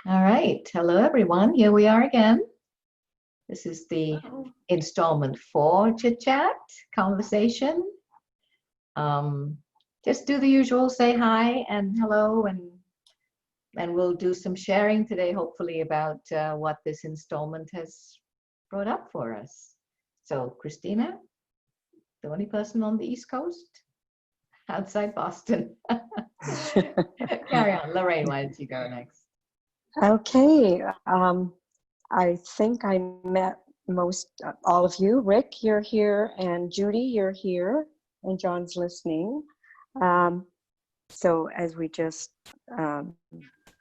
All right. Hello, everyone. Here we are again. This is the Oh, installment four chit chat conversation. Um, just do the usual, say hi and hello, and we'll do some sharing today, hopefully, about what this installment has brought up for us. So, Christina, the only person on the East Coast outside Boston. Carry on. Lorraine, why don't you go next? Okay. I think I met most all of you. Rick, you're here, and Judy, you're here, and John's listening. Um, so, as we just um,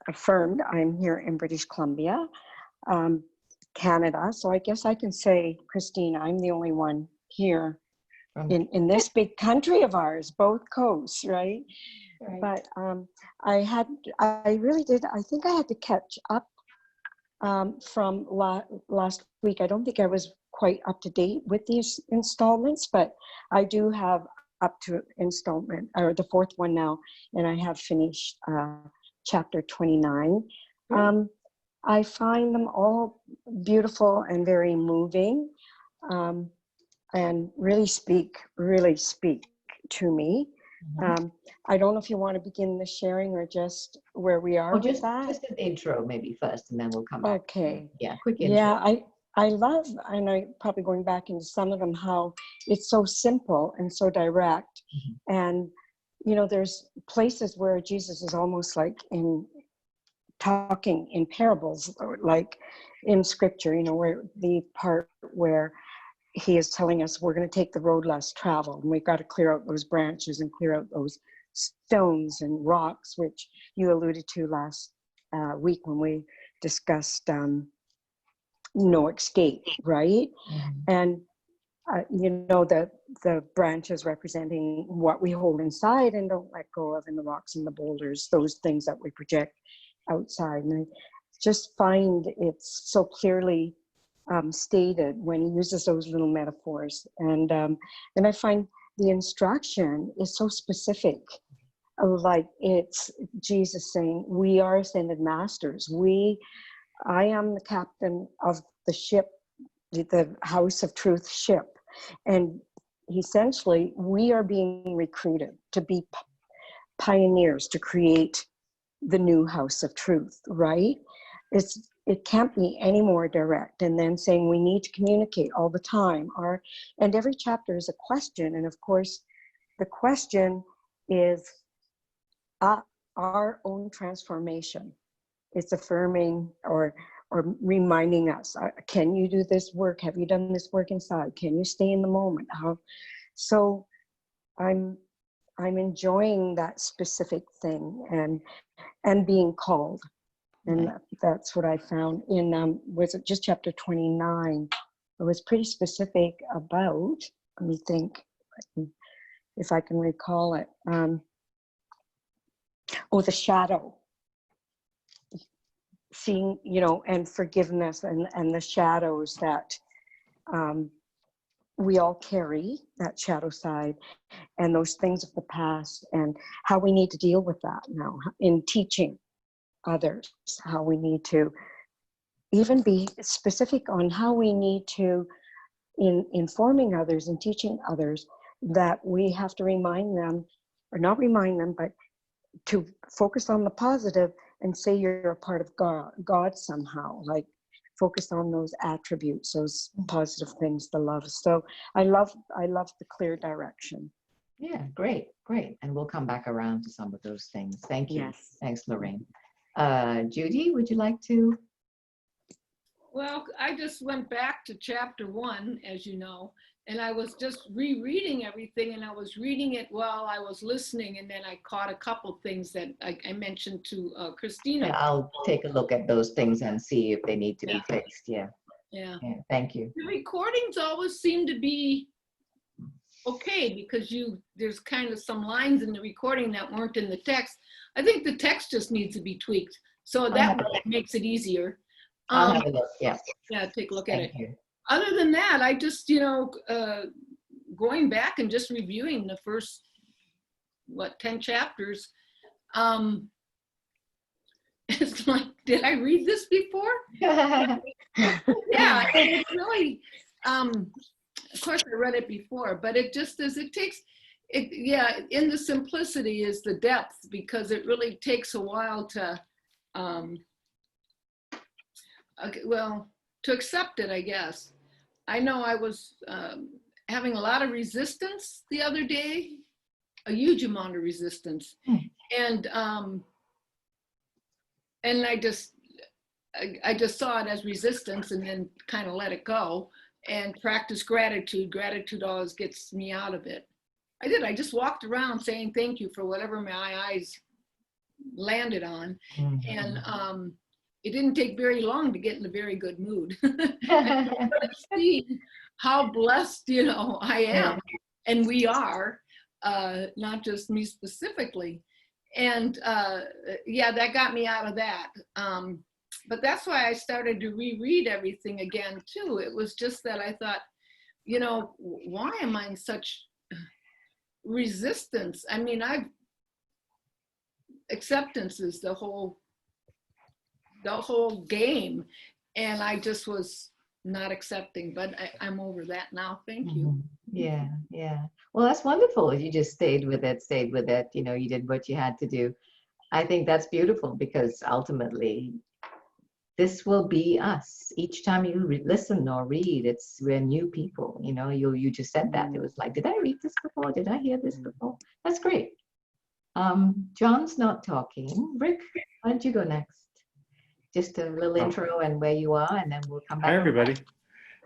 affirmed, I'm here in British Columbia, um, Canada. So, I guess I can say, Christine, I'm the only one here From in this big country of ours, both coasts, right? right. But I really did. I think I had to catch up from last week. I don't think I was quite up to date with these installments, but I do have up to installment or the fourth one now, and I have finished chapter 29. Great. Um, I find them all beautiful and very moving, um, and really speak to me. Mhm. Um, I don't know if you want to begin the sharing or just where we are Or with just that. just an intro maybe first, and then we'll come back. Okay. Yeah, quick intro. Yeah, I love, and I probably going back into some of them, how it's so simple and so direct. Mhm. And there's places where Jesus is almost like in talking in parables, or like in scripture, where the part where he is telling us we're going to take the road less traveled, and we've got to clear out those branches and clear out those stones and rocks, which you alluded to last week when we discussed no escape, right? Mhm. And the branches representing what we hold inside and don't let go of, and the rocks and the boulders, those things that we project outside. And I just find it's so clearly stated when he uses those little metaphors. And I find the instruction is so specific. Like it's Jesus saying, "We are ascended masters. I am the captain of the ship, the House of Truth ship." And essentially, we are being recruited to be pioneers to create the new House of Truth, right? It can't be any more direct. And then saying we need to communicate all the time. And every chapter is a question. And of course, the question is uh, our own transformation. It's affirming or reminding us, can you do this work? Have you done this work inside? Can you stay in the moment? So I'm I'm enjoying that specific thing and being called. And Right. that's what I found in was it just chapter 29? It was pretty specific about, let me think if I can recall it. The shadow, seeing, and forgiveness, and the shadows that um, we all carry, that shadow side, and those things of the past, and how we need to deal with that now in teaching others, how we need to even be specific on how we need to, in informing others and teaching others, that we have to remind them, or not remind them, but to focus on the positive and say you're a part of God somehow, like focus on those attributes, those positive things, the love. So I love the clear direction. Yeah, great, great. And we'll come back around to some of those things. Thank you. Yes. Thanks, Lorraine. Judy, would you like to? Well, I just went back to chapter 1, as you know, and I was just rereading everything, and I was reading it while I was listening, and then I caught a couple things that I mentioned to Yeah, Christina. I'll take a look at those things and see if they need to be Yeah, fixed. Yeah, yeah. yeah. Thank you. The recordings always seem to be okay because there's kind of some lines in the recording that weren't in the text. I think the text just needs to be tweaked, so I'll have that a look. makes it easier. I'll Um, have a look. Yeah. yeah, take a look at Thank it. you. Other than that, I just, going back and just reviewing the first, 10 chapters, just like, did I read this before? Yeah, it's really, of course I read it before, but it just is, it takes, yeah, in the simplicity is the depth, because it really takes a while to, well, to accept it, I guess. I know I was having a lot of resistance the other day, a huge amount of resistance. And I just saw it as resistance and then kind of let it go and practice gratitude. Gratitude always gets me out of it. I did. I just walked around saying thank you for whatever my eyes landed on. And it didn't take very long to get in a very good mood. I see how blessed, you know, I am. And we are, not just me specifically. And yeah, that got me out of that. But that's why I started to reread everything again too. It was just that I thought, you know, why am I in such resistance? I mean, acceptance is the whole game, and I just was not accepting, but I'm over that now. Thank you. Yeah, yeah. Well, that's wonderful. You just stayed with it, you know, you did what you had to do. I think that's beautiful, because ultimately this will be us. Each time you listen or read, we're new people, you know. You just said that. It was like, did I read this before? Did I hear this before? That's great. John's not talking. Rick, why don't you go next? Just a little intro and where you are, and then we'll come back. Hi, everybody.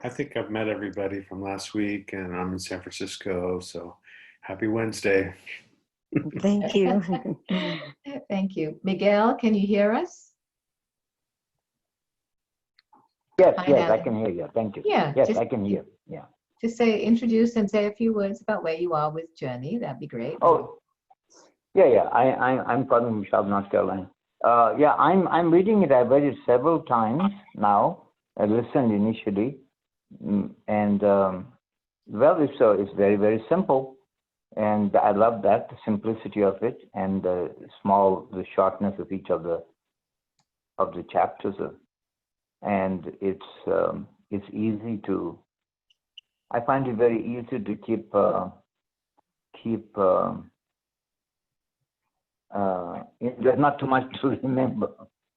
I think I've met everybody from last week, and I'm in San Francisco, so happy Wednesday. Thank you. Thank you. Miguel, can you hear us? Yes, Hi, yes, I Natalie. can hear you. Thank you. Yeah. Yes, I can hear. Yeah. Just introduce and say a few words about where you are with Journey. That'd be great. Oh, yeah. I'm calling from Charlotte, North Carolina. Yeah, I'm reading it. I've read it several times now. I listened initially, and well, it's very, very simple, and I love that, the simplicity of it, and the shortness of each of the chapters, and it's easy to. I find it very easy to keep. There's not too much to remember.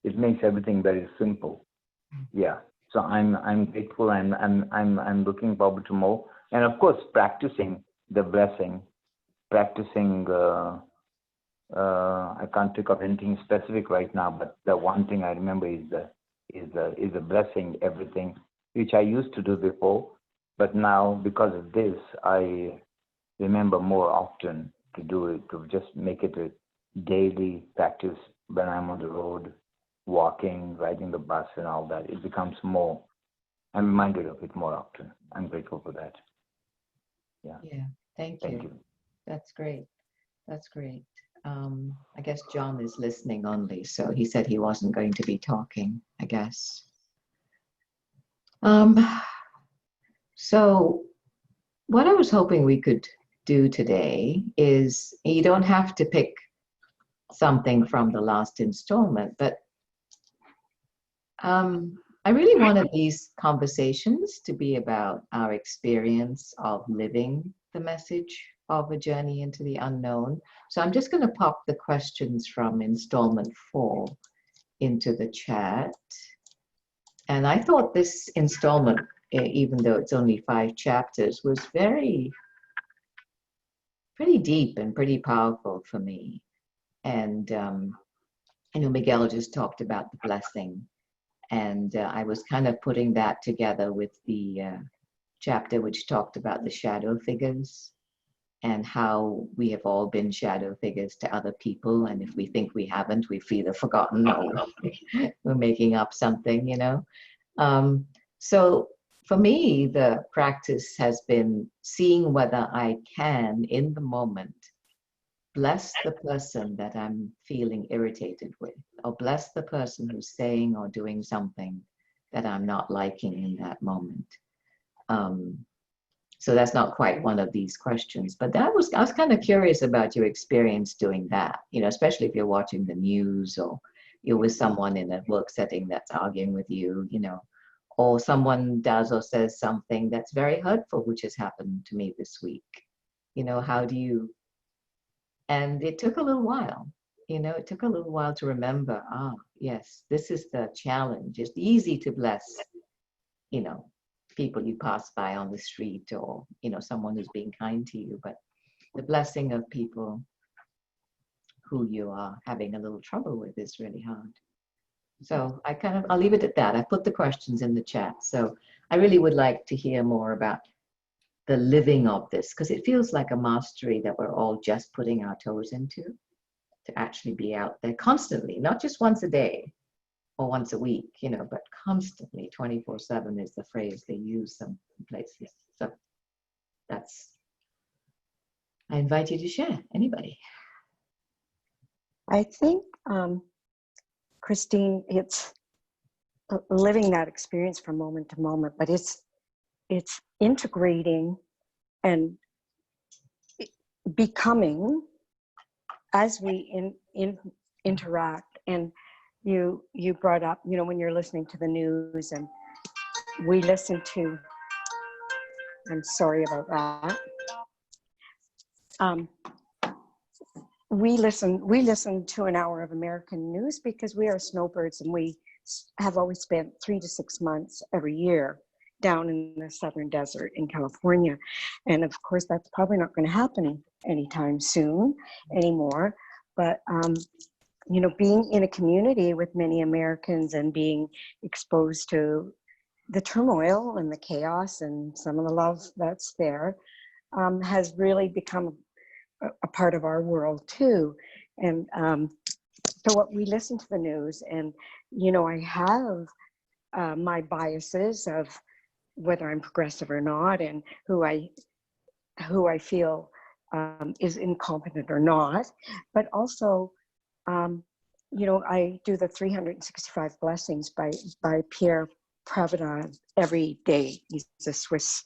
It makes everything very simple. Yeah. So I'm grateful. I'm looking forward to more, and of course practicing the blessing, practicing. I can't think of anything specific right now, but the one thing I remember is the blessing everything, which I used to do before, but now because of this, I remember more often to do it, to just make it a daily practice when I'm on the road, walking, riding the bus and all that. It becomes more, I'm reminded of it more often. I'm grateful for that. Yeah. Yeah. Thank Thank you. you. That's great. That's great. I guess John is listening only, so he said he wasn't going to be talking, I guess. So what I was hoping we could do today is, you don't have to pick something from the last installment, but I really wanted these conversations to be about our experience of living the message of a journey into the unknown. So I'm just going to pop the questions from installment 4 into the chat. And I thought this installment, even though it's only 5 chapters, was pretty deep and pretty powerful for me. And I know Miguel just talked about the blessing, and I was kind of putting that together with the chapter which talked about the shadow figures and how we have all been shadow figures to other people, and if we think we haven't, we've either forgotten or we're making up something, you know. So for me, the practice has been seeing whether I can, in the moment, bless the person that I'm feeling irritated with, or bless the person who's saying or doing something that I'm not liking in that moment. So that's not quite one of these questions, but I was kind of curious about your experience doing that, you know, especially if you're watching the news or you're with someone in a work setting that's arguing with you, or someone does or says something that's very hurtful, which has happened to me this week. How do you, and it took a little while, it took a little while to remember, yes, this is the challenge. It's easy to bless, people you pass by on the street, or, someone who's being kind to you, but the blessing of people who you are having a little trouble with is really hard. So I'll leave it at that. I put the questions in the chat. So I really would like to hear more about the living of this, because it feels like a mastery that we're all just putting our toes into, to actually be out there constantly, not just once a day or once a week, but constantly, 24/7 is the phrase they use some places. So I invite you to share, anybody. I think, Christine, it's living that experience from moment to moment, but it's integrating and becoming as we interact. And you brought up, when you're listening to the news, and we listen to, I'm sorry about that. We listen to an hour of American news because we are snowbirds, and we have always spent 3 to 6 months every year down in the southern desert in California. And of course, that's probably not going to happen anytime soon anymore. But, being in a community with many Americans and being exposed to the turmoil and the chaos and some of the love that's there has really become a part of our world too. And so what we listen to the news, and I have my biases of whether I'm progressive or not, and who I feel is incompetent or not. But also, I do the 365 blessings by Pierre Provedon every day. He's a Swiss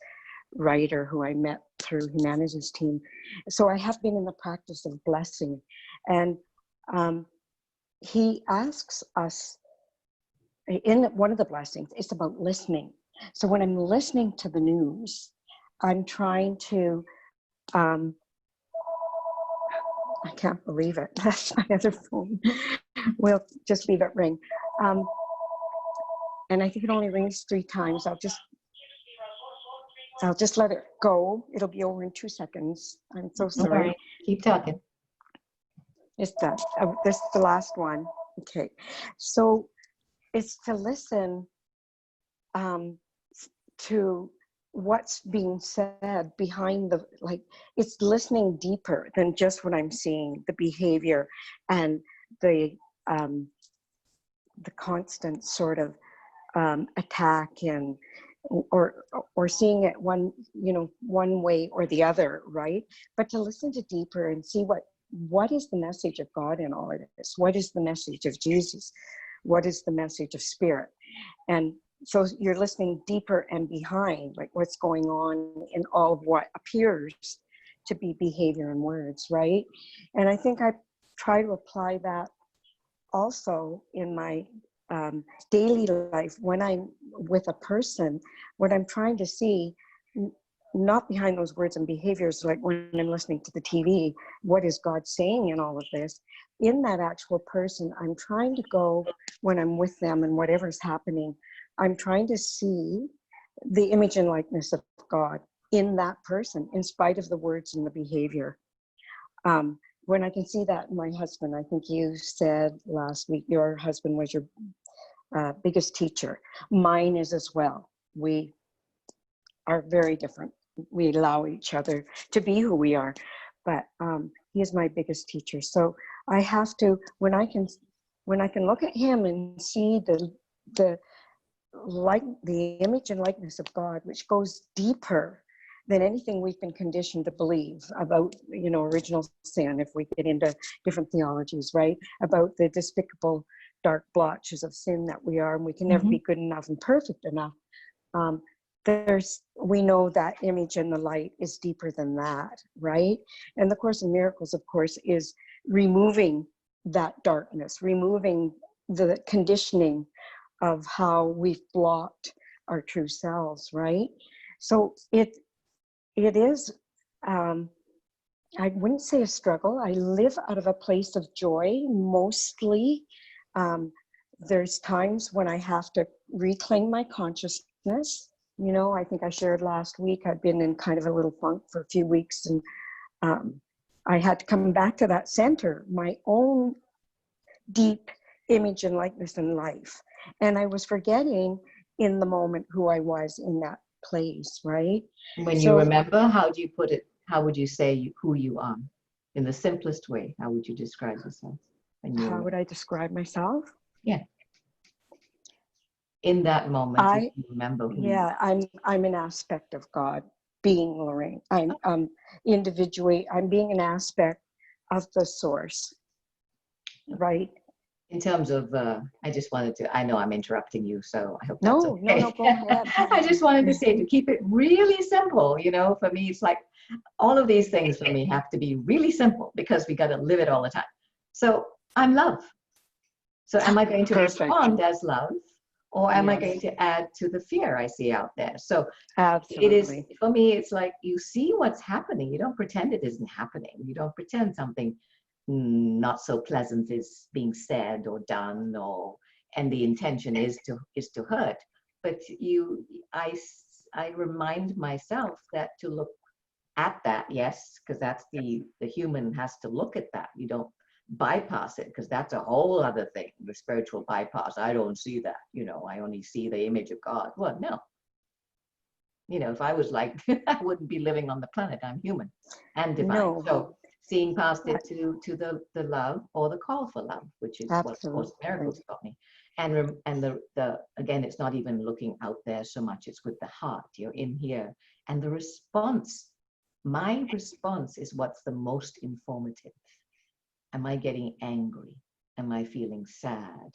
writer who I met through Humanities team. So I have been in the practice of blessing, and he asks us in one of the blessings, it's about listening. So when I'm listening to the news, I'm trying to, I can't believe it, that's my other phone. We'll just leave it ring. And I think it only rings 3 times. I'll just let it go. It'll be over in 2 seconds. I'm so sorry. Right. Keep talking. It's done. This is the last one. Okay. So it's to listen to what's being said behind it's listening deeper than just what I'm seeing, the behavior and the constant sort of attack and or seeing it one way or the other, right? But to listen to deeper and see what is the message of God in all of this? What is the message of Jesus? What is the message of Spirit? And so you're listening deeper and behind, like what's going on in all of what appears to be behavior and words, right? And I think I try to apply that also in my daily life when I'm with a person, what I'm trying to see, not behind those words and behaviors, like when I'm listening to the TV, what is God saying in all of this? In that actual person, I'm trying to go, when I'm with them and whatever's happening, I'm trying to see the image and likeness of God in that person, in spite of the words and the behavior. When I can see that in my husband, I think you said last week, your husband was your biggest teacher. Mine is as well. We are very different. We allow each other to be who we are, but he is my biggest teacher. So I have to, when I can look at him and see the image and likeness of God, which goes deeper than anything we've been conditioned to believe about, original sin, if we get into different theologies, right? About the despicable dark blotches of sin that we are, and we can never be good enough and perfect enough. We know that image and the light is deeper than that, right? And the Course in Miracles, of course, is removing that darkness, removing the conditioning of how we've blocked our true selves, right? So it is, I wouldn't say a struggle. I live out of a place of joy mostly. There's times when I have to reclaim my consciousness. You know, I think I shared last week, I've been in kind of a little funk for a few weeks, and I had to come back to that center, my own deep image and likeness in life. And I was forgetting in the moment who I was in that place, right? When you So- remember, how do you put it? How would you say who you are? In the simplest way, how would you describe yourself? When you How would I describe myself? in that moment, if I- you remember who you Yeah, I'm an aspect of God, being Lorraine. I'm individually, I'm being an aspect of the source, right? in terms of, I just wanted to, I know I'm interrupting you, so I hope that's No, okay. no, go ahead. I just wanted to say to keep it really simple, you know, for me, it's like all of these things for me have to be really simple because we got to live it all the time. So I'm love. So am I going to Perfect. respond as love, or am I Yes. going to add to the fear I see out there? So Absolutely. it is, for me, it's like you see what's happening. You don't pretend it isn't happening. You don't pretend something not so pleasant is being said or done, or and the intention is to hurt. But I remind myself that to look at that, yes, because that's the human has to look at that. You don't bypass it, because that's a whole other thing, the spiritual bypass. I don't see that, you know, I only see the image of God. Well, no. You know, if I was like, I wouldn't be living on the planet. I'm human and divine. No. So seeing past it to the love or the call for love, which is what Course in Absolutely. Miracles taught me. And the again, it's not even looking out there so much, it's with the heart. You're in here. And the response, my response is what's the most informative. Am I getting angry? Am I feeling sad?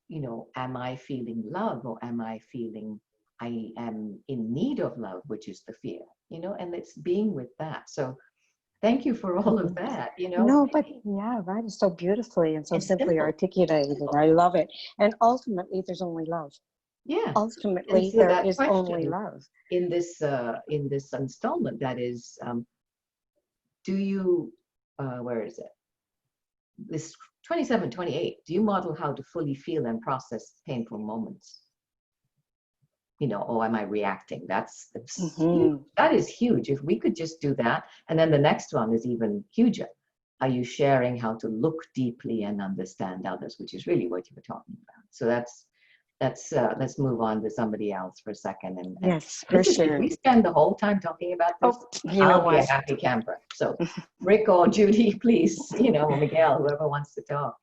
You know, am I feeling love, or am I feeling I am in need of love, which is the fear, you know, and it's being with that. So thank you for all of that, you know. No, but yeah, that is so beautifully and so It's simply simple. articulated. I love it. And ultimately, there's only love. Yeah. Ultimately, so there that is only question love. in this installment, that is, do you, where is it? This 27, 28, do you model how to fully feel and process painful moments? You know, or am I reacting? That's huge. That is huge. If we could just do that, and then the next one is even huger. Are you sharing how to look deeply and understand others, which is really what you were talking about. So let's move on to somebody else for a second. And Yes, for this is, if sure. we spend the whole time talking about this, Oh, you know I'll be a what? happy camper. So Rick or Judy, please, you know, or Miguel, whoever wants to talk.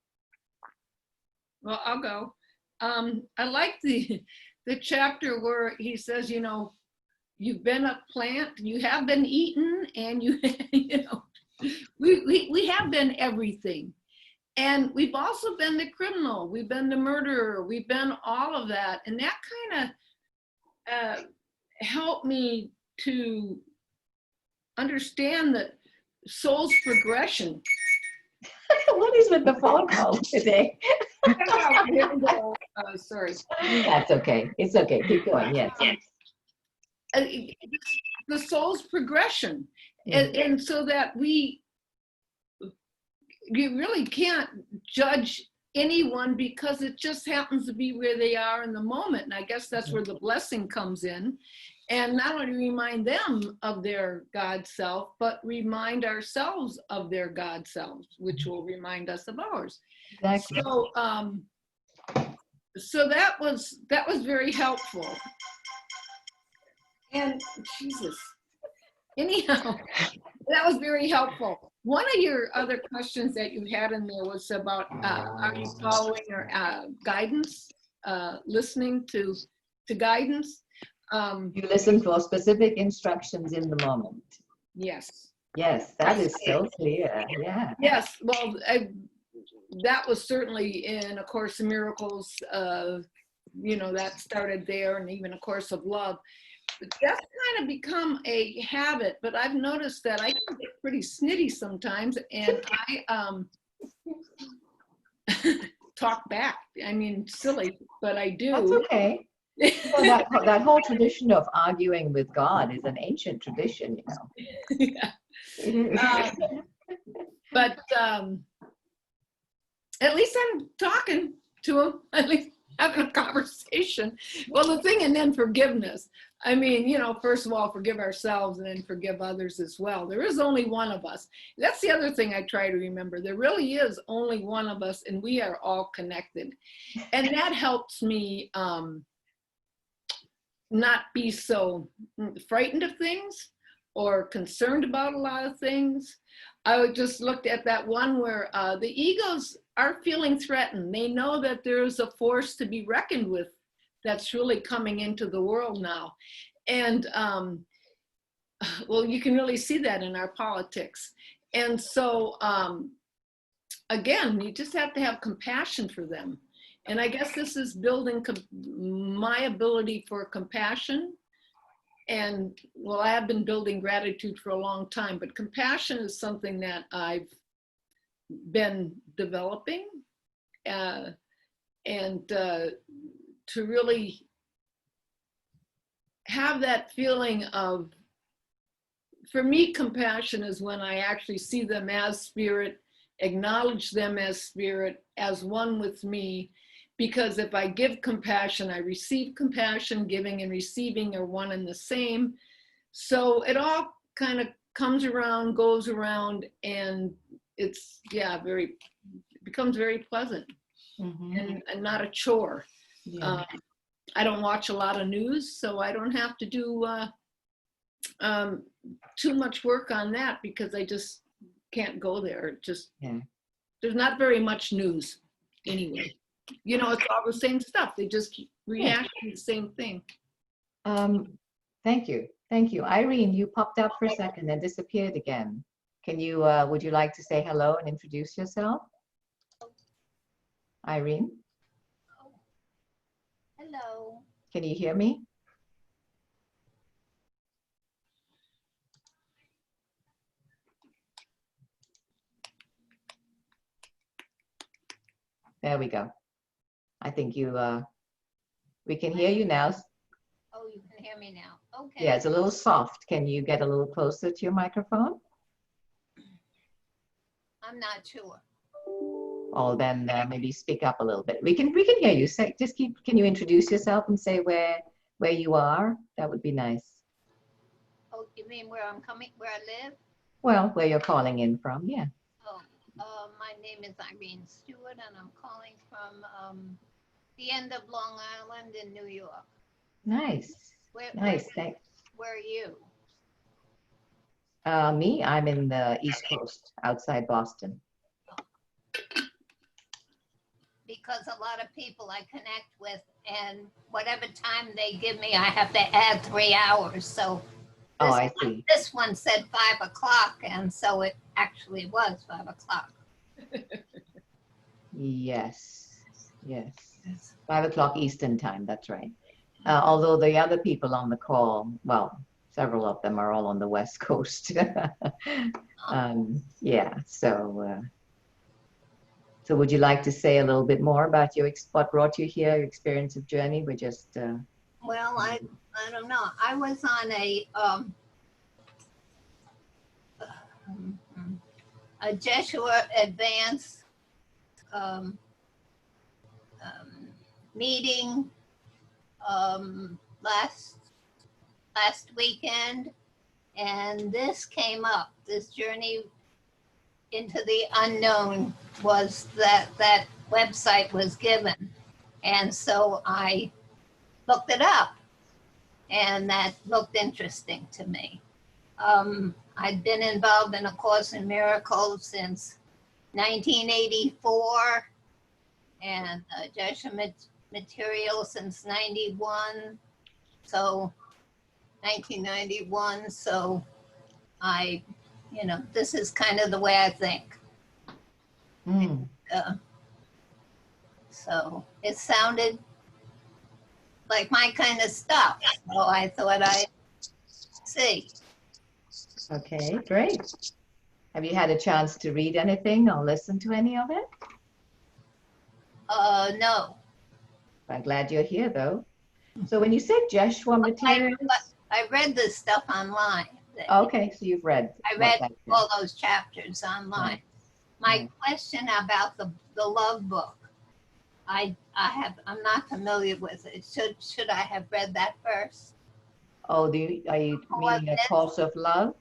Well, I'll go. I like the chapter where he says, you know, you've been a plant, you have been eaten, and you, you know, we have been everything. And we've also been the criminal, we've been the murderer, we've been all of that. And that kind of helped me to understand that soul's progression. What is with the phone call today? Here we go. Sorry. That's okay. It's okay. Keep going. Yes. The soul's progression. Mhm. And so that you really can't judge anyone because it just happens to be where they are in the moment. And I guess that's where the blessing comes in. And not only remind them of their God self, but remind ourselves of their God selves, which will remind us of ours. Exactly. So that was very helpful. And Jesus, anyhow, that was very helpful. One of your other questions that you had in there was about, are you following your guidance, listening to guidance? You listen for specific instructions in the moment. Yes. Yes, that is so clear. Yeah. Yes, well, that was certainly in A Course in Miracles, you know, that started there, and even A Course of Love. That's kind of become a habit, but I've noticed that I can get pretty snitty sometimes, and I talk back. I mean, silly, but I That's do. okay. Well, that whole tradition of arguing with God is an ancient tradition, you know. Yeah. It is. But at least I'm talking to him, at least having a conversation. Well, the thing, and then forgiveness. I mean, you know, first of all, forgive ourselves and then forgive others as well. There is only one of us. That's the other thing I try to remember. There really is only one of us, and we are all connected. And that helps me not be so frightened of things or concerned about a lot of things. I just looked at that one where the egos are feeling threatened. They know that there's a force to be reckoned with that's really coming into the world now. And well, you can really see that in our politics. And so, again, you just have to have compassion for them. And I guess this is building my ability for compassion. And well, I have been building gratitude for a long time, but compassion is something that I've been developing, and to really have that feeling of, for me, compassion is when I actually see them as spirit, acknowledge them as spirit, as one with me. Because if I give compassion, I receive compassion. Giving and receiving are one and the same. So it all kind of comes around, goes around, and it's, yeah, becomes very pleasant. Mm-hmm. and not a chore. Yeah. I don't watch a lot of news, so I don't have to do too much work on that because I just can't go there. There's not very much news anyway. You know, it's all the same stuff. They just keep rehashing the same thing. Thank you. Thank you. Irene, you popped up for a second and disappeared again. Can you, would you like to say hello and introduce yourself? Irene? Hello. Can you hear me? There we go. I think you, we can hear you now. Oh, you can hear me now. Okay. Yeah, it's a little soft. Can you get a little closer to your microphone? I'm not sure. Or then maybe speak up a little bit. We can hear you. Say, can you introduce yourself and say where you are? That would be nice. Oh, you mean where I'm coming, where I live? Well, where you're calling in from, yeah. Oh, my name is Irene Stewart, and I'm calling from the end of Long Island in New York. Nice. Nice. Thanks. Where are you? Me, I'm in the East Coast, outside Boston. Because a lot of people I connect with, and whatever time they give me, I have to add 3 hours. So Oh, I see. This one said 5 o'clock, and so it actually was 5 o'clock. Yes. 5 o'clock Eastern time, that's right. Although the other people on the call, well, several of them are all on the West Coast. Yeah, so would you like to say a little bit more about what brought you here, your experience of journey? We're just... Well, I don't know. I was on a Jesuit advance meeting last weekend, and this came up. This journey into the unknown was that website was given, and so I looked it up, and that looked interesting to me. I'd been involved in A Course in Miracles since 1984, and Jesuit material since 91, so 1991. So this is kind of the way I think. So it sounded like my kind of stuff. So I thought I'd see. Okay, great. Have you had a chance to read anything or listen to any of it? No. I'm glad you're here, though. So when you said Joshua materials, I read this stuff online. okay, so you've read. I what read that is. all those chapters online. Right. My Right. question about the love book, I'm not familiar with it. Should I have read that first? Oh, are you meaning A Course of Love?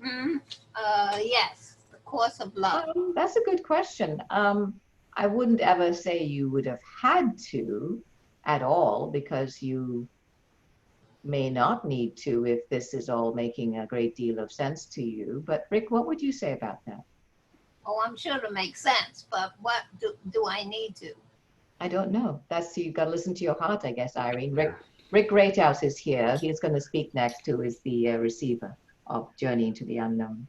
Yes, The Course of Love. That's a good question. I wouldn't ever say you would have had to at all, because you may not need to if this is all making a great deal of sense to you. But Rick, what would you say about that? Oh, I'm sure it makes sense, but what do I need to? I don't know. You've got to listen to your heart, I guess, Irene. Rick Greathouse is here. He's going to speak next, who is the receiver of Journey into the Unknown.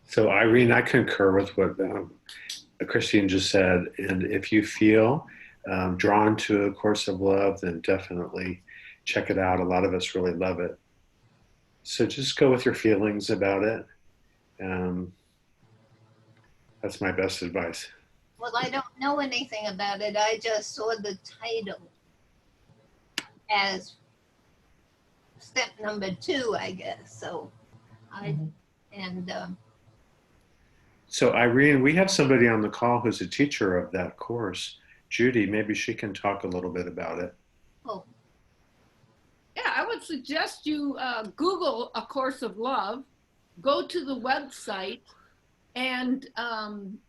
So Irene, I concur with what Christine just said. And if you feel drawn to A Course of Love, then definitely check it out. A lot of us really love it. So just go with your feelings about it. That's my best advice. Well, I don't know anything about it. I just saw the title as step number 2, I guess. So So Irene, we have somebody on the call who's a teacher of that course. Judy, maybe she can talk a little bit about it. Oh. Yeah, I would suggest you Google A Course of Love, go to the website, and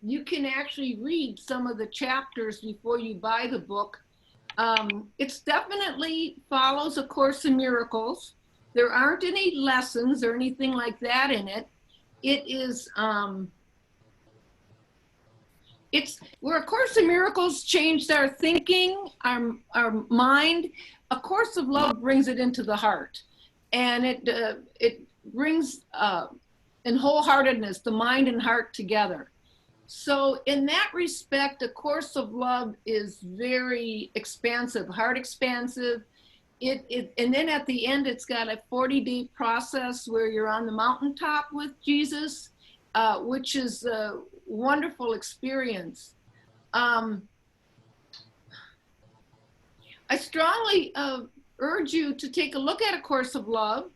you can actually read some of the chapters before you buy the book. It's definitely follows A Course in Miracles. There aren't any lessons or anything like that in it. It is, it's where A Course in Miracles changed our thinking, our mind. A Course of Love brings it into the heart, and it brings in wholeheartedness the mind and heart together. So in that respect, A Course of Love is very expansive, heart expansive. And then at the end, it's got a 40-day process where you're on the mountaintop with Jesus, which is a wonderful experience. I strongly urge you to take a look at A Course of Love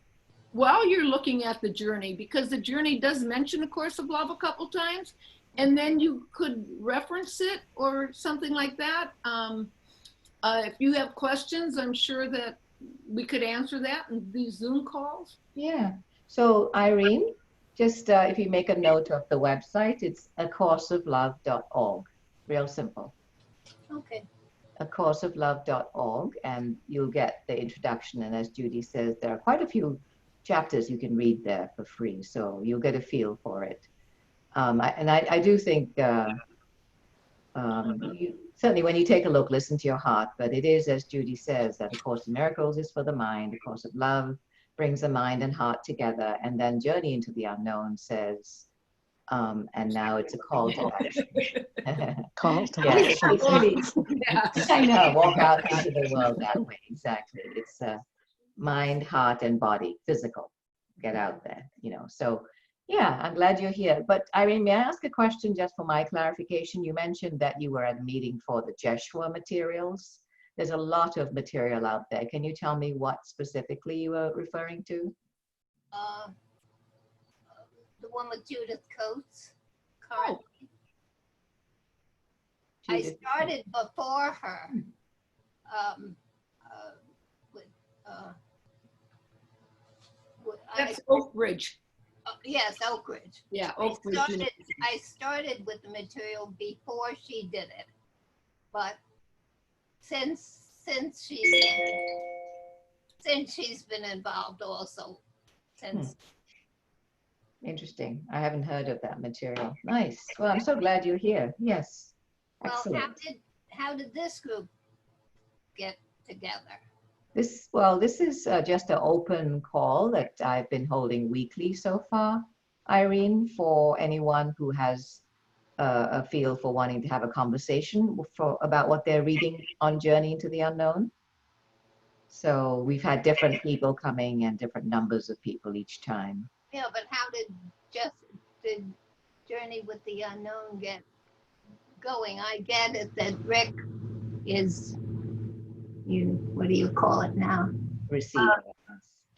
while you're looking at the journey, because the journey does mention A Course of Love a couple times, and then you could reference it or something like that. If you have questions, I'm sure that we could answer that in these Zoom calls. Yeah. So Irene, just if you make a note of the website, it's acourseoflove.org. Real simple. Okay. acourseoflove.org, and you'll get the introduction. And as Judy says, there are quite a few chapters you can read there for free, so you'll get a feel for it. I do think certainly when you take a look, listen to your heart, but it is, as Judy says, that A Course in Miracles is for the mind, A Course of Love brings the mind and heart together, and then Journey into the Unknown says, and now it's a call to action. Call to Yeah, action. it's really, Yeah. I know, walk out into the world that way, exactly. It's mind, heart, and body, physical. Get out there, So, yeah, I'm glad you're here. But Irene, may I ask a question just for my clarification? You mentioned that you were at a meeting for the Joshua materials. There's a lot of material out there. Can you tell me what specifically you were referring to? The one with Judith Coates. Oh. I started before her. That's Oak Ridge. Yes, Oak Ridge. Yeah, Oak Ridge. I started with the material before she did it, but since she's been involved also, since. Interesting. I haven't heard of that material. Nice. Well, I'm so glad you're here. Yes. Well, excellent. how did this group get together? This is just an open call that I've been holding weekly so far, Irene, for anyone who has a feel for wanting to have a conversation about what they're reading on Journey into the Unknown. So we've had different people coming and different numbers of people each time. Yeah, but how did Journey with the Unknown get going. I get it that Rick is, what do you call it now? Receiver.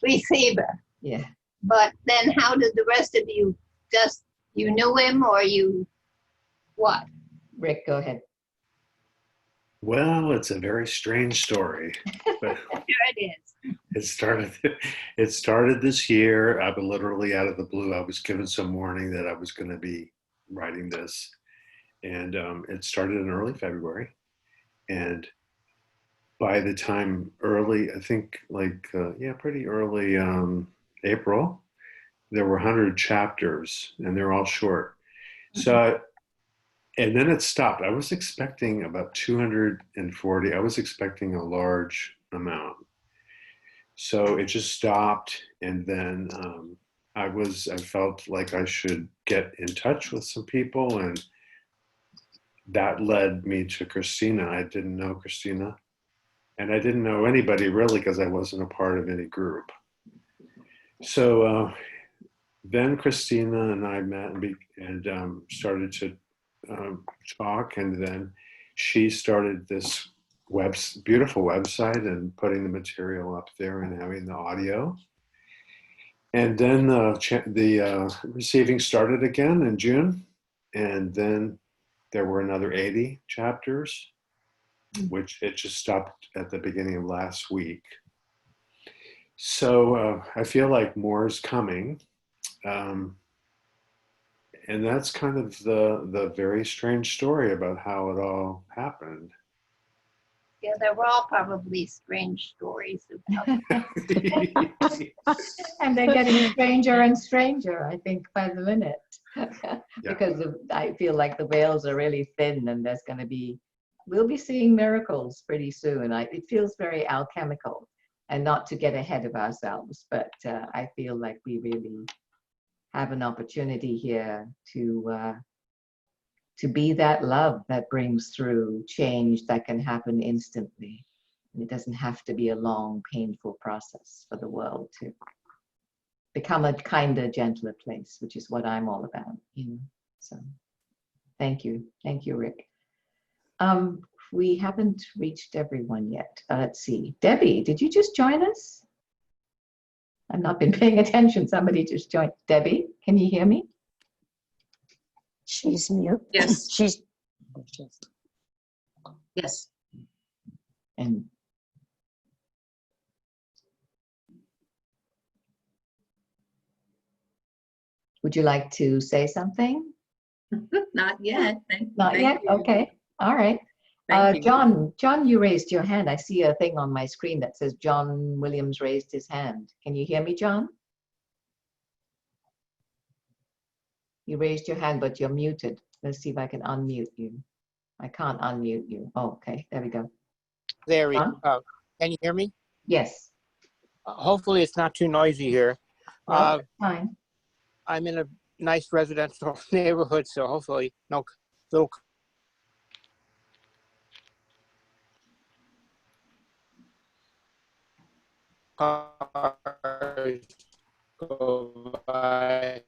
Receiver. Yeah. But then how did the rest of you, just, you knew him or you, what? Rick, go ahead. Well, it's a very strange story. But There it is. it started this year. I was literally out of the blue. I was given some warning that I was going to be writing this. And it started in early February. And by the time I think pretty early April, there were 100 chapters and they're all short. So, and then it stopped. I was expecting about 240. I was expecting a large amount. So it just stopped. And then I felt like I should get in touch with some people, and that led me to Christina. I didn't know Christina, and I didn't know anybody really because I wasn't a part of any group. So then Christina and I met and started to talk, and then she started this beautiful website and putting the material up there and having the audio. And then the receiving started again in June, and then there were another 80 chapters, which it just stopped at the beginning of last week. So I feel like more is coming. And that's kind of the very strange story about how it all happened. Yeah, they were all probably strange stories. And they're getting stranger and stranger, I think, by the minute. Because I feel like the veils are really thin, and we'll be seeing miracles pretty soon. It feels very alchemical, and not to get ahead of ourselves, but I feel like we really have an opportunity here to be that love that brings through change that can happen instantly. And it doesn't have to be a long, painful process for the world to become a kinder, gentler place, which is what I'm all about. So thank you. Thank you, Rick. We haven't reached everyone yet. Let's see. Debbie, did you just join us? I've not been paying attention. Somebody just joined. Debbie, can you hear me? She's mute. Yes. She's. Yes. And would you like to say something? Not yet. Not Thank yet? you. Okay. All right. Thank you. John, you raised your hand. I see a thing on my screen that says John Williams raised his hand. Can you hear me, John? You raised your hand, but you're muted. Let's see if I can unmute you. I can't unmute you. Oh, okay. There we go. There we John? go. Can you hear me? Yes. Hopefully it's not too noisy here. No, that's fine. I'm in a nice residential neighborhood, so hopefully no little cars go by.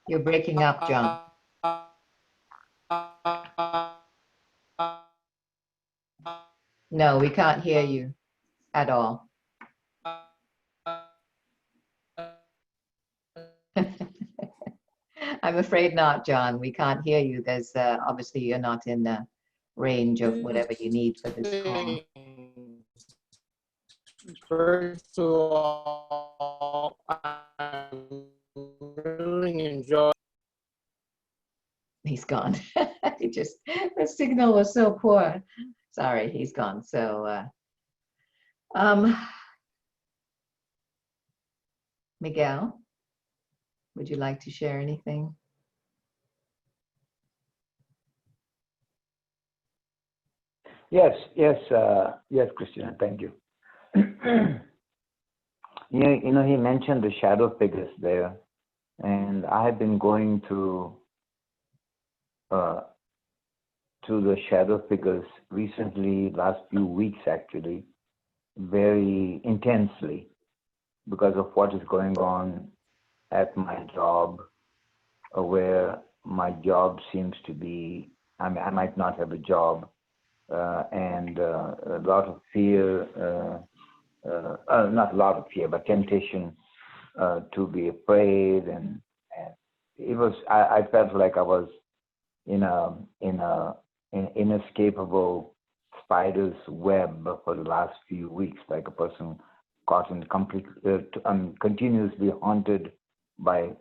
You're breaking up, John. No, we can't hear you at all. I'm afraid not, John. We can't hear you. There's obviously you're not in the range of whatever you need for this call. First of all, I really enjoy. He's gone. The signal was so poor. Sorry, he's gone. So, Miguel, would you like to share anything? Yes, Christina, thank you. You know, he mentioned the shadow figures there, and I have been going to the shadow figures recently, last few weeks actually, very intensely because of what is going on at my job where my job seems to be, I mean, I might not have a job, and a lot of fear, not a lot of fear, but temptation to be afraid, and it was, I felt like I was in an inescapable spider's web for the last few weeks, like a person caught in complete, continuously haunted by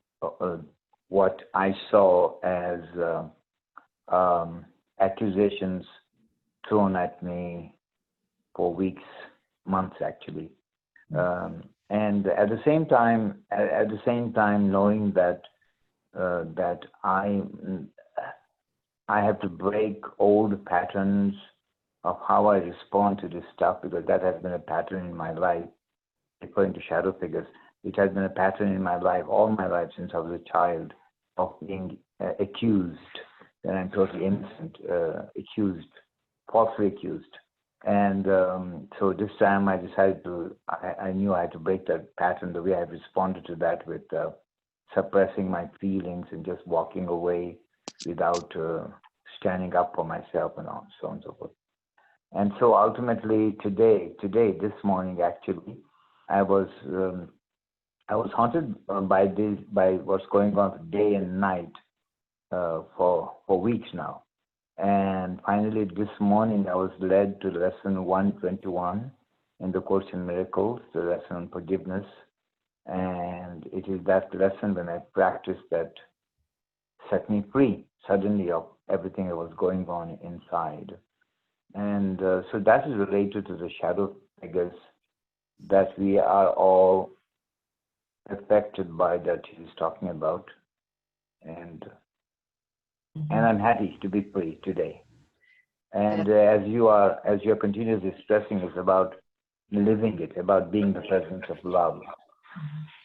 what I saw as accusations thrown at me for weeks, months actually, and at the same time, knowing that that I have to break old patterns of how I respond to this stuff, because that has been a pattern in my life. Referring to shadow figures, it has been a pattern in my life, all my life since I was a child, of being accused, and I'm totally innocent, accused, falsely accused. And so this time I decided I knew I had to break that pattern. The way I responded to that with suppressing my feelings and just walking away without standing up for myself and so on and so forth. And so ultimately today, this morning actually, I was haunted by what's going on day and night for weeks now. And finally this morning I was led to lesson 121 in the Course in Miracles, the lesson on forgiveness. And it is that lesson when I practiced that set me free suddenly of everything that was going on inside. And so that is related to the shadow figures, that we are all affected by, that he's talking about. And I'm happy to be free today. And as you're continuously stressing, it's about living it, about being the presence of love.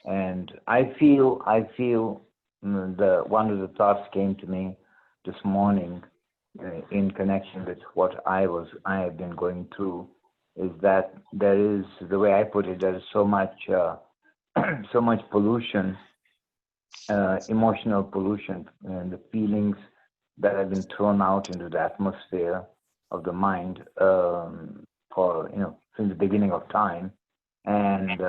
And I feel one of the thoughts came to me this morning in connection with what I have been going through, is that there is, the way I put it, there is so much pollution, emotional pollution, and the feelings that have been thrown out into the atmosphere of the mind for since the beginning of time, and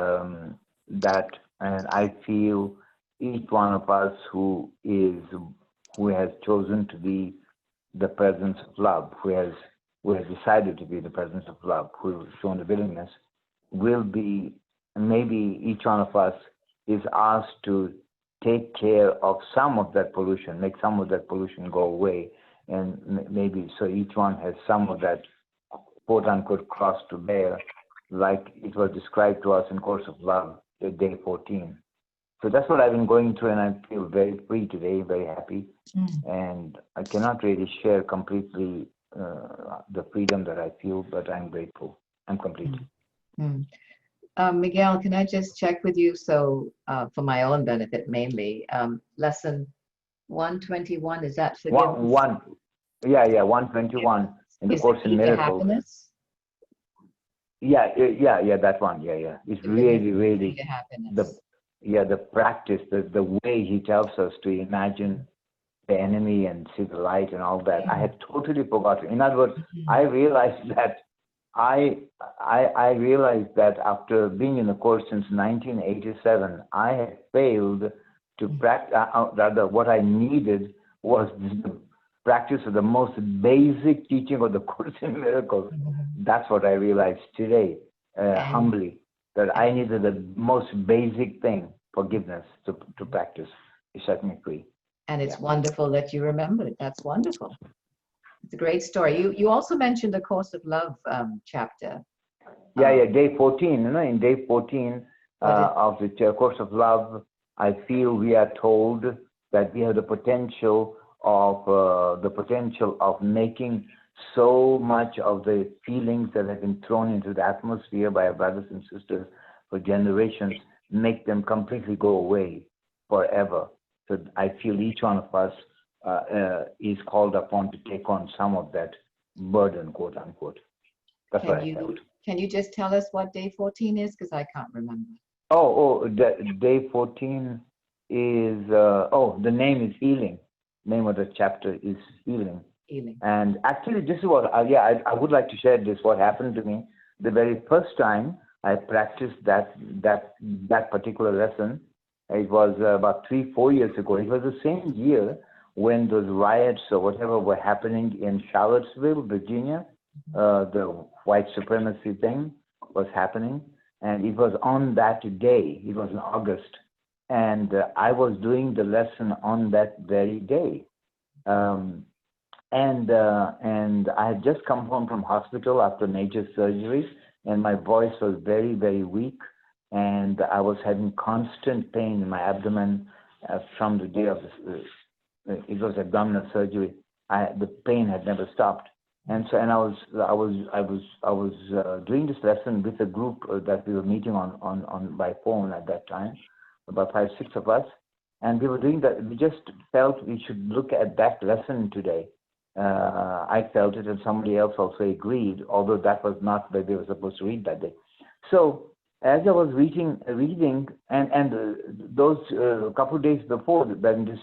I feel each one of us who has chosen to be the presence of love, who has decided to be the presence of love, who has shown the willingness, will be, maybe each one of us is asked to take care of some of that pollution, make some of that pollution go away, and maybe so each one has some of that quote unquote cross to bear, like it was described to us in Course of Love, day 14. So that's what I've been going through, and I feel very free today, very happy. And I cannot really share completely the freedom that I feel, but I'm grateful. I'm complete. Miguel, can I just check with you? So for my own benefit mainly, lesson 121, is that forgiveness? 121 in the Course in Miracles. Happiness? Yeah, that one. Yeah. It's really the practice, the way he tells us to imagine the enemy and see the light and all that. I had totally forgotten. In other words, I realized that I realized that after being in the Course since 1987, I had failed to practice. Rather, what I needed was the practice of the most basic teaching of the Course in Miracles. That's what I realized today, humbly, that I needed the most basic thing, forgiveness, to practice. It set me free. And it's wonderful that you remembered. That's wonderful. It's a great story. You also mentioned the Course of Love chapter. Day 14. In day 14 of the Course of Love, I feel we are told that we have the potential of making so much of the feelings that have been thrown into the atmosphere by our brothers and sisters for generations, make them completely go away forever. So I feel each one of us is called upon to take on some of that burden, quote unquote. That's what I felt. Can you just tell us what day 14 is? Because I can't remember. Day 14 is, the name is Healing. Name of the chapter is Healing. Healing. And actually, this is what, I would like to share this, what happened to me. The very first time I practiced that particular lesson, it was about 3-4 years ago. It was the same year when those riots or whatever were happening in Charlottesville, Virginia. The white supremacy thing was happening. And it was on that day, it was in August. And I was doing the lesson on that very day. And I had just come home from hospital after major surgery, and my voice was very, very weak. And I was having constant pain in my abdomen from the day of it was abdominal surgery. The pain had never stopped. And so, I was doing this lesson with a group that we were meeting on by phone at that time, about 5-6 of us, and we were doing that. We just felt we should look at that lesson today. I felt it, and somebody else also agreed, although that was not where they were supposed to read that day. So as I was reading, and those couple of days before, when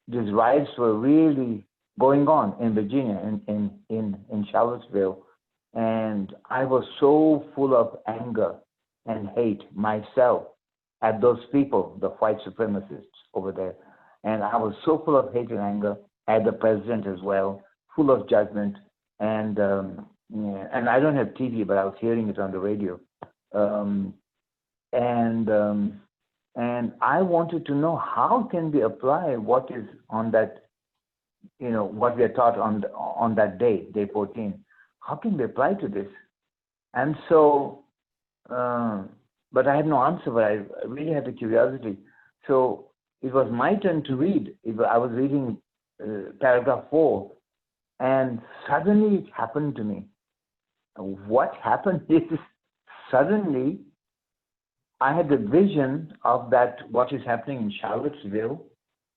these riots were really going on in Virginia, in Charlottesville, and I was so full of anger and hate myself at those people, the white supremacists over there, and I was so full of hate and anger at the president as well, full of judgment, and I don't have TV, but I was hearing it on the radio, and I wanted to know how can we apply what is on that, what we are taught on that day, day 14. How can we apply to this? And so, but I had no answer, but I really had the curiosity. So it was my turn to read. I was reading paragraph 4, and suddenly it happened to me. What happened is, suddenly I had the vision of that, what is happening in Charlottesville,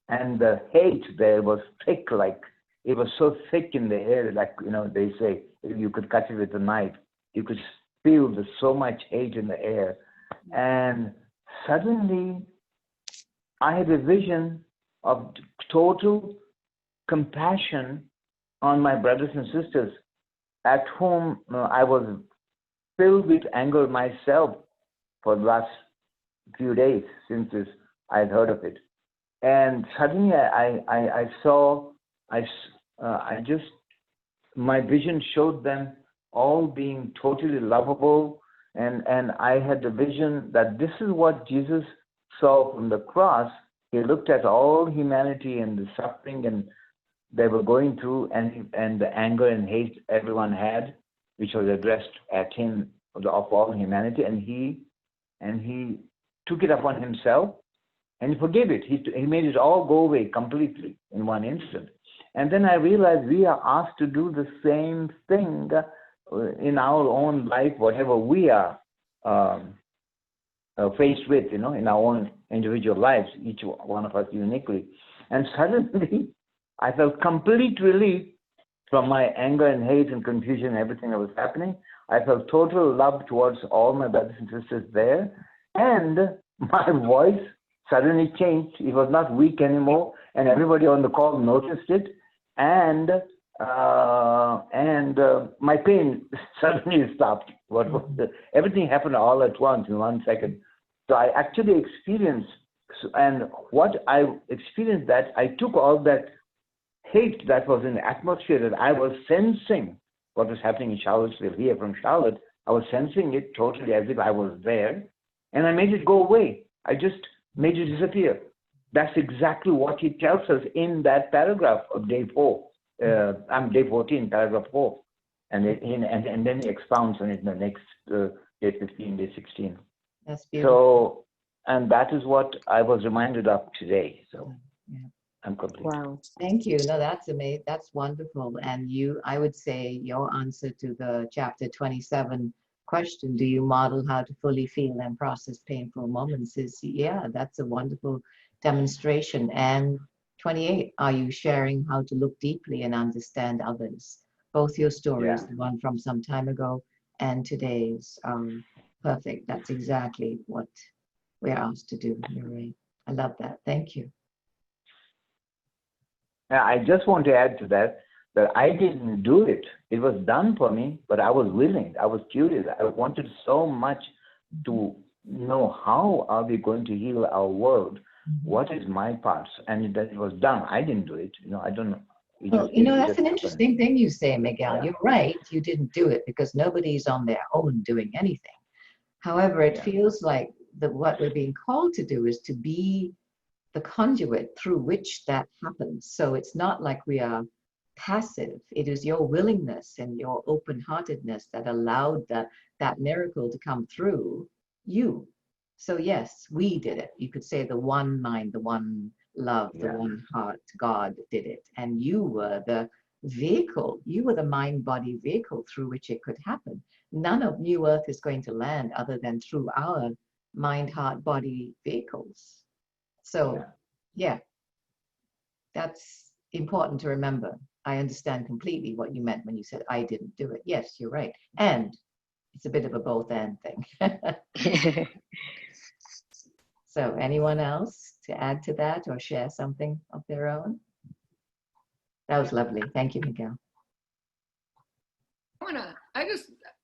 and the hate there was thick, like it was so thick in the air, like, they say, if you could cut it with a knife, you could feel there's so much hate in the air. And suddenly I had a vision of total compassion on my brothers and sisters at whom I was filled with anger myself for the last few days since I had heard of it. And suddenly I saw, my vision showed them all being totally lovable. And I had the vision that this is what Jesus saw from the cross. He looked at all humanity and the suffering and they were going through, and the anger and hate everyone had, which was addressed at him of all humanity, and he took it upon himself and he forgave it. He made it all go away completely in one instant. And then I realized we are asked to do the same thing in our own life, whatever we are faced with, in our own individual lives, each one of us uniquely. And suddenly I felt complete relief from my anger and hate and confusion and everything that was happening. I felt total love towards all my brothers and sisters there. And my voice suddenly changed. It was not weak anymore. And everybody on the call noticed it. And my pain suddenly stopped. Everything happened all at once in 1 second. So I actually experienced, and what I experienced, that I took all that hate that was in the atmosphere, that I was sensing what was happening in Charlottesville, here from Charlotte. I was sensing it totally as if I was there, and I made it go away. I just made it disappear. That's exactly what he tells us in that paragraph of day 4. Day 14, paragraph 4. And then he expounds on it in the next day 15, day 16. That's beautiful. So, and that is what I was reminded of today. So yeah. I'm complete. Wow. Thank you. No, that's amazing. That's wonderful. And I would say your answer to the chapter 27 question, do you model how to fully feel and process painful moments, is, yeah, that's a wonderful demonstration. And 28, are you sharing how to look deeply and understand others? Both your stories, Yeah. the one from some time ago and today's, perfect. That's exactly what we're asked to do. You're right. I love that. Thank you. Now, I just want to add to that I didn't do it. It was done for me, but I was willing. I was curious. I wanted so much to know how are we going to heal our world. What is my part? And that it was done. I didn't do it. I don't know. Well, that's an interesting thing you say, Miguel. Yeah. You're right. You didn't do it because nobody's on their own doing anything. However, it feels like what we're being called to do is to be the conduit through which that happens. So it's not like we are passive. It is your willingness and your open-heartedness that allowed that miracle to come through you. So yes, we did it. You could say the one mind, the one love, the one heart, God did it. And you were the vehicle. You were the mind-body vehicle through which it could happen. None of New Earth is going to land other than through our mind, heart, body vehicles. So yeah, that's important to remember. I understand completely what you meant when you said I didn't do it. Yes, you're right. And it's a bit of a both and thing. So anyone else to add to that or share something of their own? That was lovely. Thank you, Miguel.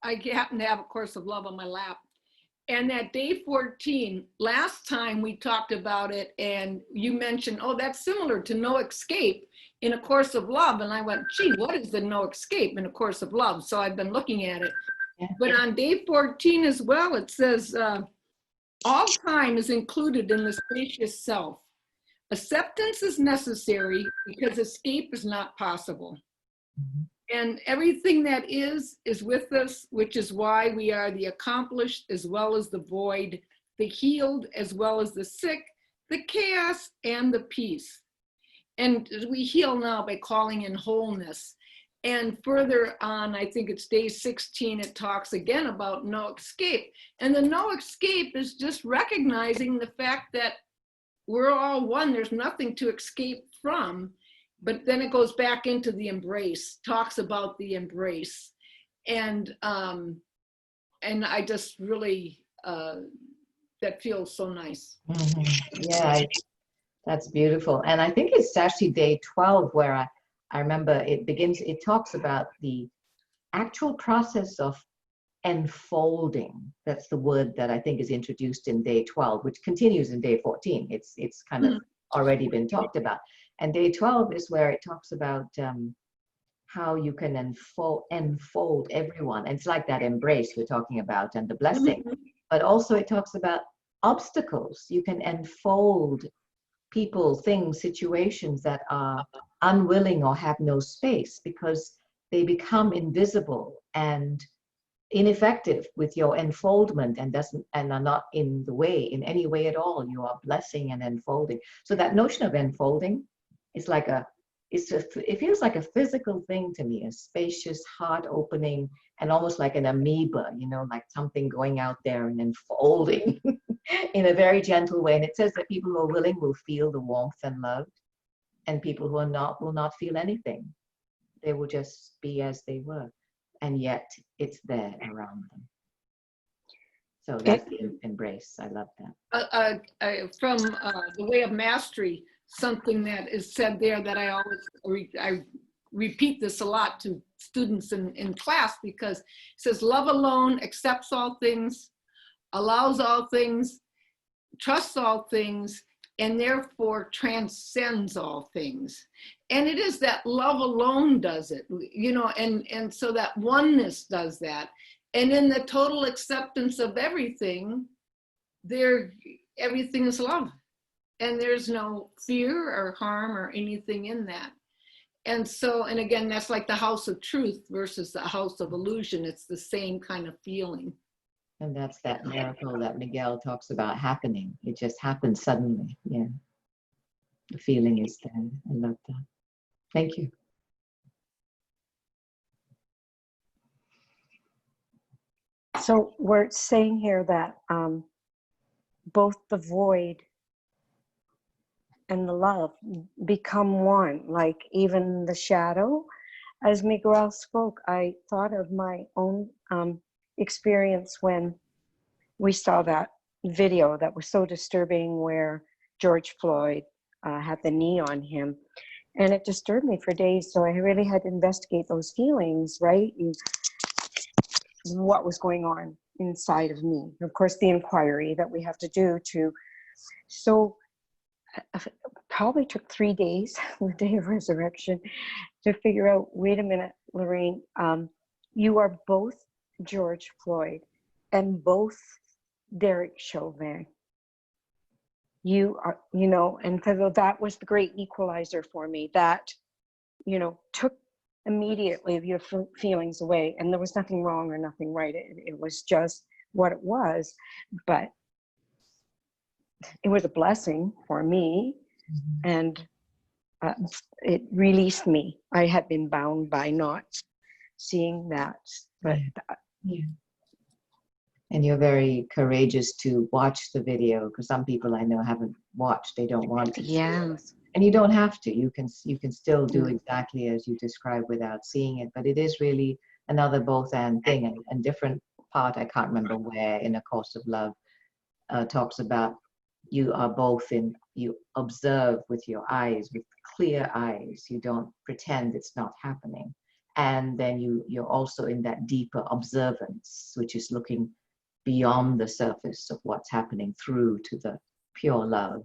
I happen to have A Course of Love on my lap. And that day 14, last time we talked about it and you mentioned, oh, that's similar to No Escape in A Course of Love. And I went, gee, what is the No Escape in A Course of Love? So I've been looking at it. Yeah. But on day 14 as well, it says, all time is included in the spacious self. Acceptance is necessary because escape is not possible. Mm-hmm. And everything that is with us, which is why we are the accomplished as well as the void, the healed as well as the sick, the chaos and the peace. And we heal now by calling in wholeness. And further on, I think it's day 16, it talks again about no escape. And the no escape is just recognizing the fact that we're all one, there's nothing to escape from. But then it goes back into the embrace, talks about the embrace. And I just really, that feels so nice. Mm-hmm. Yeah, that's beautiful. And I think it's actually day 12 where I remember it talks about the actual process of enfolding. That's the word that I think is introduced in day 12, which continues in day 14. It's kind of already been talked about. And day 12 is where it talks about how you can enfold everyone. And it's like that embrace we're talking about and the blessing. But also it talks about obstacles. You can enfold people, things, situations that are unwilling or have no space because they become invisible and ineffective with your enfoldment and are not in the way, in any way at all. You are blessing and enfolding. So that notion of enfolding is like it feels like a physical thing to me, a spacious, heart opening, and almost like an amoeba, like something going out there and enfolding in a very gentle way. And it says that people who are willing will feel the warmth and love, and people who are not will not feel anything. They will just be as they were. And yet it's there around them. So that's the embrace. I love that. From The Way of Mastery, something that is said there that I repeat this a lot to students in class, because it says love alone accepts all things, allows all things, trusts all things, and therefore transcends all things. And it is that love alone does it, and so that oneness does that. And in the total acceptance of everything, everything is love. And there's no fear or harm or anything in that. And so, and again, that's like the house of truth versus the house of illusion. It's the same kind of feeling. And that's that miracle that Miguel talks about happening. It just happens suddenly. Yeah. The feeling is there. I love that. Thank you. So we're saying here that both the void and the love become one, like even the shadow. As Miguel spoke, I thought of my own experience when we saw that video that was so disturbing where George Floyd had the knee on him. And it disturbed me for days. So I really had to investigate those feelings, right? And what was going on inside of me. Of course, the inquiry that we have to do to, so probably took 3 days, the day of resurrection, to figure out, wait a minute, Lorraine, you are both George Floyd and both Derek Chauvin. You are, you know, and so that was the great equalizer for me, that, you know, took immediately your feelings away, and there was nothing wrong or nothing right. It was just what it was, but it was a blessing for me, and it released me. I had been bound by not seeing that, but Yeah. And you're very courageous to watch the video, because some people I know haven't watched, they don't want to. yeah, And you don't have to. You can still do exactly as you described without seeing it. But it is really another both and thing, and different part. I can't remember where in A Course of Love talks about you are both in. You observe with your eyes, with clear eyes. You don't pretend it's not happening. And then you're also in that deeper observance, which is looking beyond the surface of what's happening through to the pure love,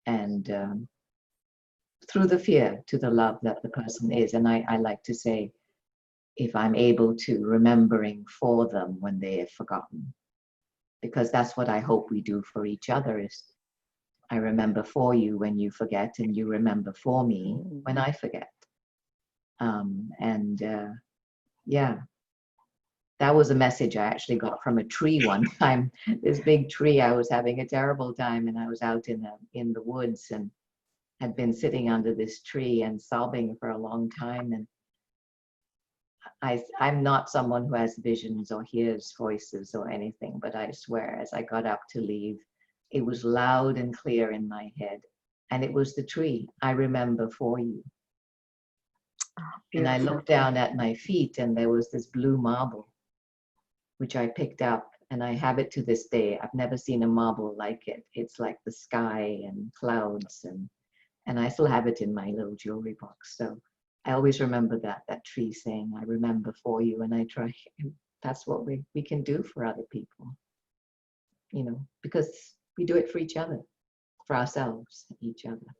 and through the fear to the love that the person is. And I like to say, if I'm able to, remembering for them when they have forgotten, because that's what I hope we do for each other, is I remember for you when you forget, and you remember for me when I forget. Yeah, that was a message I actually got from a tree one time. This big tree, I was having a terrible time, and I was out in the woods and had been sitting under this tree and sobbing for a long time. And I'm not someone who has visions or hears voices or anything, but I swear, as I got up to leave, it was loud and clear in my head. And it was the tree. I remember for you. And I looked down at my feet, and there was this blue marble, which I picked up, and I have it to this day. I've never seen a marble like it. It's like the sky and clouds, and I still have it in my little jewelry box. So I always remember that tree saying, I remember for you, and I try, and that's what we can do for other people, you know, because we do it for each other, for ourselves, each other.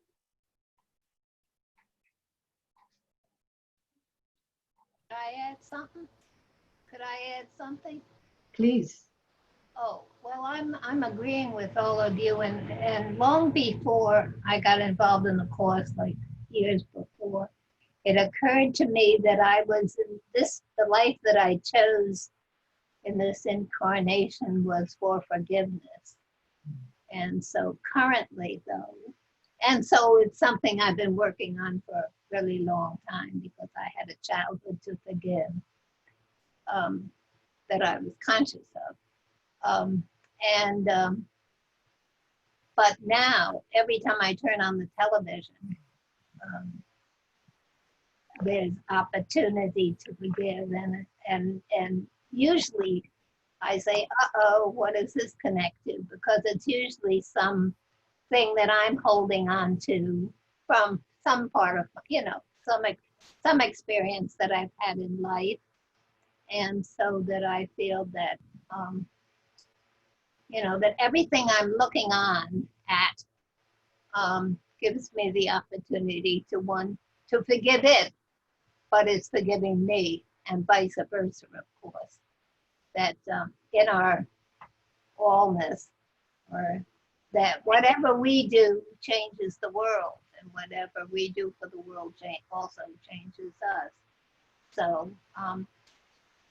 Could I add something? Could I add something? Please. Oh, well, I'm agreeing with all of you, and long before I got involved in the course, like years before, it occurred to me that I was in the life that I chose in this incarnation was for forgiveness. And so currently, though, and so it's something I've been working on for a really long time, because I had a childhood to forgive that I was conscious of. But now, every time I turn on the television, there's opportunity to forgive, and usually I say, uh-oh, what is this connected? Because it's usually something that I'm holding on to from some part of, you know, some experience that I've had in life. And so that I feel that, you know, that everything I'm looking on at gives me the opportunity to forgive it, but it's forgiving me, and vice versa, of course. That in our allness, or that whatever we do changes the world, and whatever we do for the world also changes us. So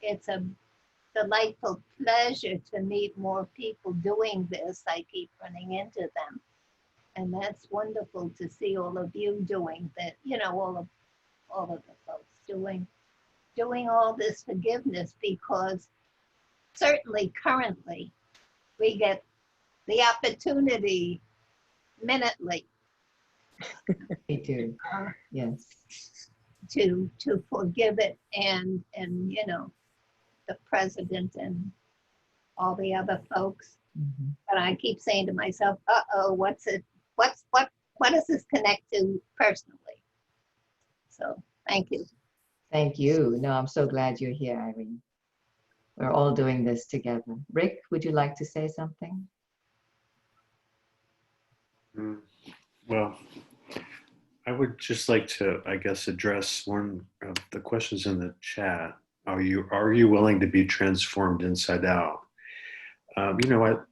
it's a delightful pleasure to meet more people doing this. I keep running into them. And that's wonderful to see all of you doing that, you know, all of the folks doing all this forgiveness, because certainly currently we get the opportunity minutely. Me too. Yes. To forgive it, and you know, the president and all the other folks. Mhm. But I keep saying to myself, uh-oh, what does this connect to personally? So thank you. Thank you. No, I'm so glad you're here, Irene. We're all doing this together. Rick, would you like to say something? Mm, Well, I would just like to, I guess, address one of the questions in the chat. Are you willing to be transformed inside out? You know what?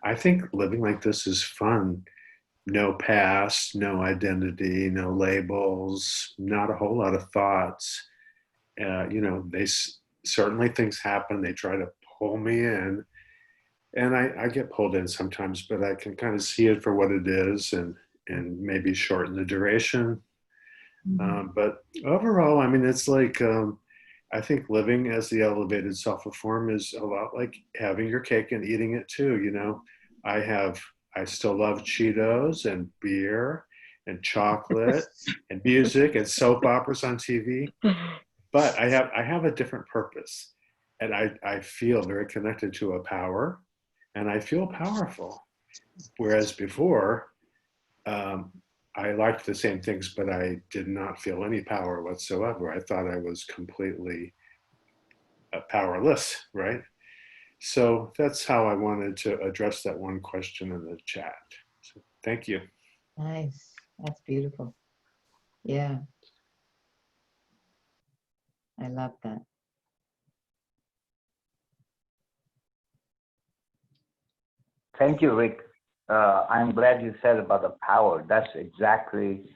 I think living like this is fun. No past, no identity, no labels, not a whole lot of thoughts. Certainly things happen. They try to pull me in, and I get pulled in sometimes, but I can kind of see it for what it is, and maybe shorten the duration. But overall, I mean, it's like I think living as the elevated self form is a lot like having your cake and eating it too. I still love Cheetos and beer and chocolate and music and soap operas on TV, but I have a different purpose, and I feel very connected to a power, and I feel powerful. Whereas before, um, I liked the same things, but I did not feel any power whatsoever. I thought I was completely powerless, right? So that's how I wanted to address that one question in the chat. So thank you. Nice. That's beautiful. Yeah, I love that. Thank you, Rick. I'm glad you said about the power. That's exactly,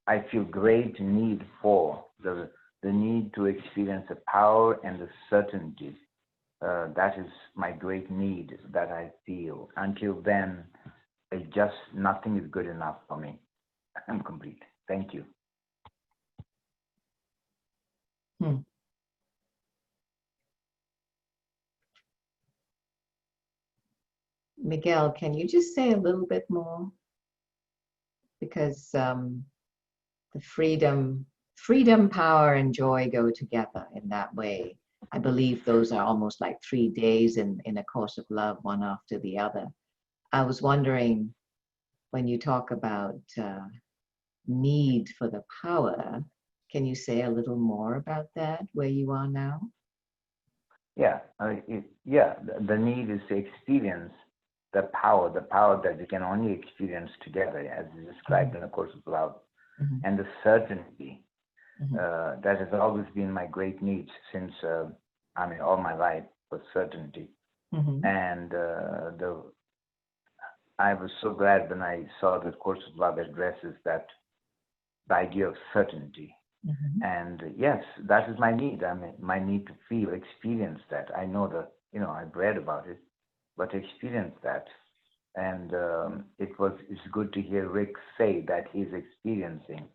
I feel great need for the need to experience the power and the certainty. That is my great need that I feel. Until then, it just nothing is good enough for me. I'm complete. Thank you. Miguel, can you just say a little bit more? Because the freedom, power, and joy go together in that way. I believe those are almost like 3 days in a course of love, one after the other. I was wondering, when you talk about need for the power, can you say a little more about that, where you are now? Yeah, the need is to experience the power that we can only experience together, as is described in the Course of Love, and the certainty. That has always been my great need since, all my life was certainty. And I was so glad when I saw the Course of Love addresses that the idea of certainty. And yes, that is my need. My need to feel, experience that. I know that, I've read about it, but experience that. And it's good to hear Rick say that he's experiencing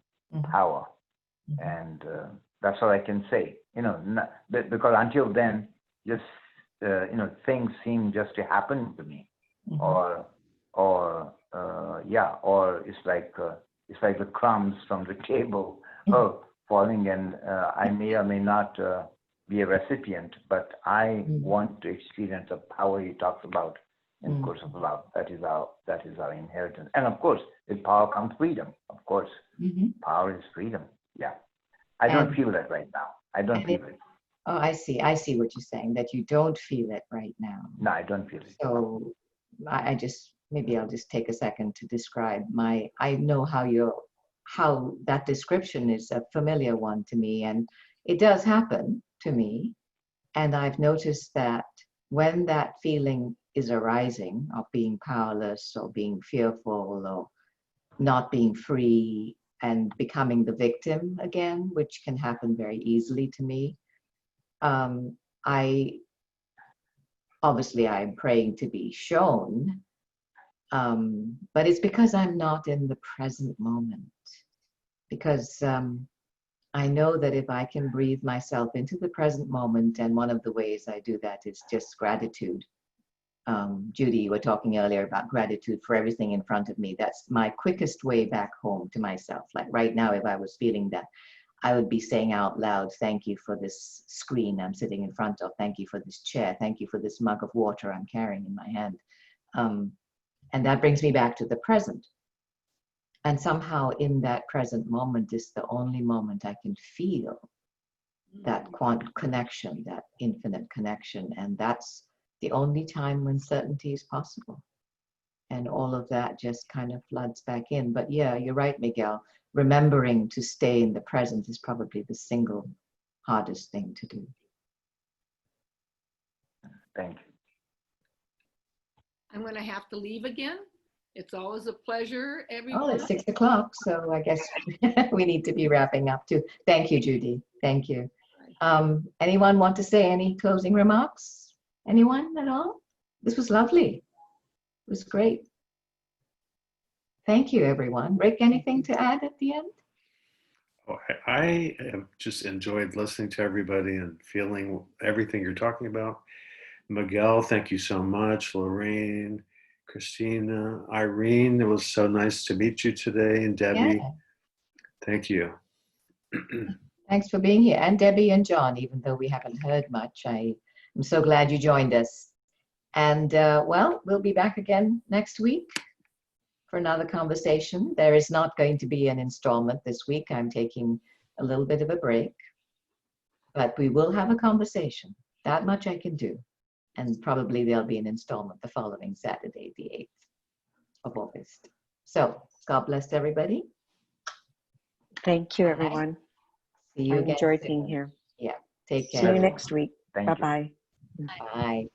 power. And that's all I can say, because until then, just, things seem just to happen to me, or it's like the crumbs from the table falling, and I may or may not be a recipient, but I want to experience the power he talks about in Course of Love. That is our inheritance, and of course, with power comes freedom. Of course, power is freedom. Yeah, I don't feel that right now. I don't feel it. Oh, I see what you're saying, that you don't feel it right now. No, I don't feel it. So maybe I'll just take a second to describe I know how that description is a familiar one to me, and it does happen to me. And I've noticed that when that feeling is arising of being powerless or being fearful or not being free and becoming the victim again, which can happen very easily to me, I'm praying to be shown, but it's because I'm not in the present moment. Because I know that if I can breathe myself into the present moment, and one of the ways I do that is just gratitude. Judy, you were talking earlier about gratitude for everything in front of me. That's my quickest way back home to myself. Like right now, if I was feeling that, I would be saying out loud, thank you for this screen I'm sitting in front of. Thank you for this chair. Thank you for this mug of water I'm carrying in my hand. And that brings me back to the present. And somehow in that present moment is the only moment I can feel that quantum connection, that infinite connection. And that's the only time when certainty is possible. And all of that just kind of floods back in. But yeah, you're right, Miguel. Remembering to stay in the present is probably the single hardest thing to do. Thank you. I'm going to have to leave again. It's always a pleasure, Oh, everyone. it's 6 o'clock, so I guess we need to be wrapping up too. Thank you, Judy. Thank you. Anyone want to say any closing remarks? Anyone at all? This was lovely. It was great. Thank you, everyone. Rick, anything to add at the end? Oh, I have just enjoyed listening to everybody and feeling everything you're talking about. Miguel, thank you so much. Lorraine, Christina, Irene, it was so nice to meet you today. And Debbie, Yeah. thank you. Thanks for being here. And Debbie and John, even though we haven't heard much, I'm so glad you joined us. And well, we'll be back again next week for another conversation. There is not going to be an installment this week. I'm taking a little bit of a break, but we will have a conversation. That much I can do. And probably there'll be an installment the following Saturday, the 8th of August. So God bless everybody. Thank you, Bye. everyone. See you I again enjoyed soon. being here. Yeah, take care. See you next week. Thank you. Bye-bye. Bye.